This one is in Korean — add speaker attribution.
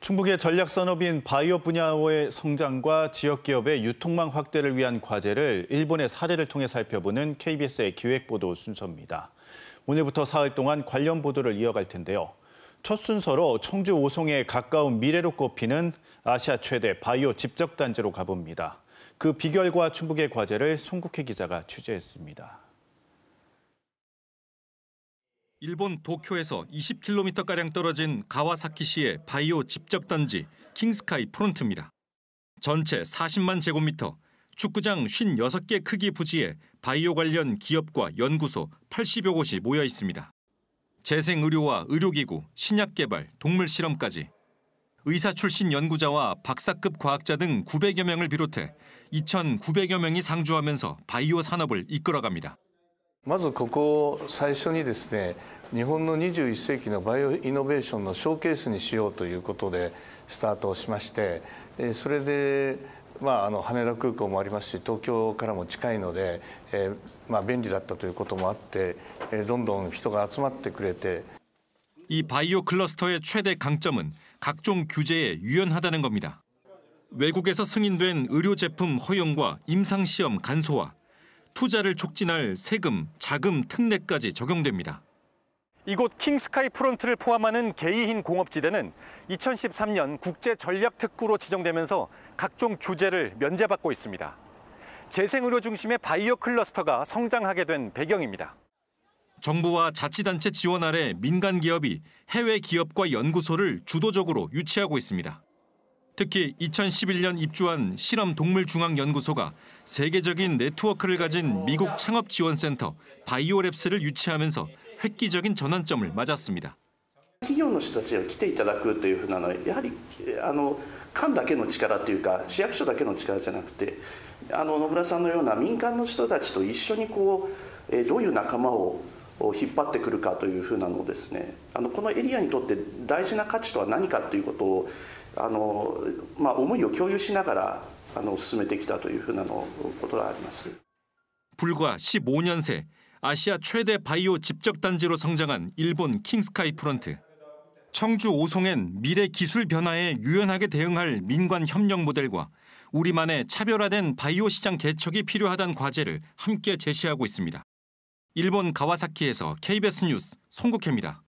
Speaker 1: 충북의 전략산업인 바이오 분야의 성장과 지역기업의 유통망 확대를 위한 과제를 일본의 사례를 통해 살펴보는 KBS의 기획보도 순서입니다. 오늘부터 사흘 동안 관련 보도를 이어갈 텐데요. 첫 순서로 청주 오송에 가까운 미래로 꼽히는 아시아 최대 바이오 집적단지로 가봅니다. 그 비결과 충북의 과제를 송국혜 기자가 취재했습니다.
Speaker 2: 일본 도쿄에서 20km가량 떨어진 가와사키시의 바이오 집적단지 킹스카이 프론트입니다. 전체 40만 제곱미터, 축구장 56개 크기 부지에 바이오 관련 기업과 연구소 80여 곳이 모여 있습니다. 재생의료와 의료기구, 신약개발, 동물실험까지 의사 출신 연구자와 박사급 과학자 등 900여 명을 비롯해 2,900여 명이 상주하면서 바이오 산업을 이끌어갑니다.
Speaker 3: まずここ最初にですね、日本の21世紀のバイオイノベーションのショーケースにしようということでスタートをしまして、それで羽田空港もありますし、東京からも近いので、便利だったということもあって、どんどん人が集まってくれて。
Speaker 2: 이 바이오 클러스터의 최대 강점은 각종 규제에 유연하다는 겁니다. 외국에서 승인된 의료 제품 허용과 임상시험 간소화, 투자를 촉진할 세금, 자금 특례까지 적용됩니다.
Speaker 4: 이곳 킹스카이 프론트를 포함하는 개이인 공업지대는 2013년 국제전략특구로 지정되면서 각종 규제를 면제받고 있습니다. 재생의료 중심의 바이오 클러스터가 성장하게 된 배경입니다.
Speaker 2: 정부와 자치단체 지원 아래 민간 기업이 해외 기업과 연구소를 주도적으로 유치하고 있습니다. 특히 2011년 입주한 실험동물중앙연구소가 세계적인 네트워크를 가진 미국 창업지원센터 바이오랩스를 유치하면서 획기적인 전환점을 맞았습니다.
Speaker 5: 企業の人たちが来ていただくというふうなのはやはり官だけの力というか市役所だけの力じゃなくて野村さんのような民間の人たちと一緒にどういう仲間を引っ張ってくるかというふうなのをですね、このエリアにとって大事な価値とは何かということを思いを共有しながら進めてきたというふうなことがあります。
Speaker 2: 불과 15년 새 아시아 최대 바이오 집적단지로 성장한 일본 킹스카이 프론트. 청주 오송엔 미래 기술 변화에 유연하게 대응할 민관 협력 모델과 우리만의 차별화된 바이오 시장 개척이 필요하다는 과제를 함께 제시하고 있습니다. 일본 가와사키에서 KBS 뉴스 송국혜입니다.